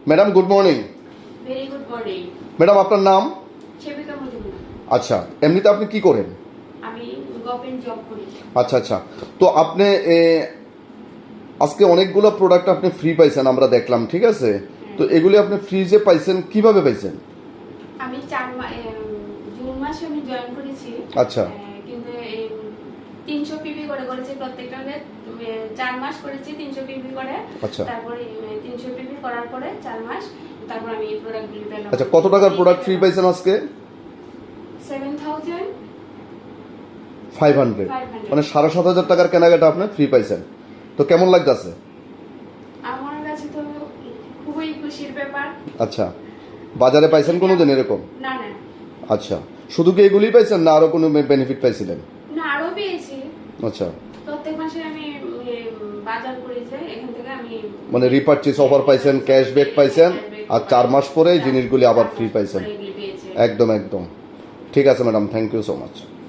Madam good morning. Very good morning. Madam আপনার নাম? সেবিকা মজুমদার। আচ্ছা, এমনিতে আপনি কি করেন? আমি গভর্নমেন্ট জব করি। আচ্ছা আচ্ছা, তো আপনি আজকে অনেকগুলো প্রোডাক্ট আপনি ফ্রি পাইছেন আমরা দেখলাম, ঠিক আছে? তো এগুলি আপনি ফ্রি যে পাইছেন কিভাবে পাইছেন? আমি জুন মাসে আমি জয়েন করেছি। আচ্ছা। কিন্তু 300 পিবি করে করেছি প্রত্যেকটা 4 মাস করেছি 300 পিবি করে। আচ্ছা। তারপরে 300 পিবি করার পরে 4 মাস তারপর আমি এই প্রোডাক্টগুলি পেলাম। আচ্ছা, কত টাকার প্রোডাক্ট ফ্রি পাইছেন আজকে? 7500 500, মানে 7,500 টাকার কেনাকাটা আপনি ফ্রি পাইছেন। তো কেমন লাগতেছে? আমার কাছে তো খুবই খুশির ব্যাপার। আচ্ছা, বাজারে পাইছেন কোনোদিন এরকম? না না আচ্ছা, শুধু কি এগুলিই পাইছেন না আরো কোনো বেনিফিট পাইছিলেন? না, আরো পেয়েছি। আচ্ছা, প্রত্যেক মাসে আমি বাজার করি যে এখান থেকে আমি মানে রিপারচেজ অফার পাইছেন, ক্যাশব্যাক পাইছেন, আর 4 মাস পরে এই জিনিসগুলি আবার ফ্রি পাইছেন। একদম একদম ঠিক আছে madam, thank you so much.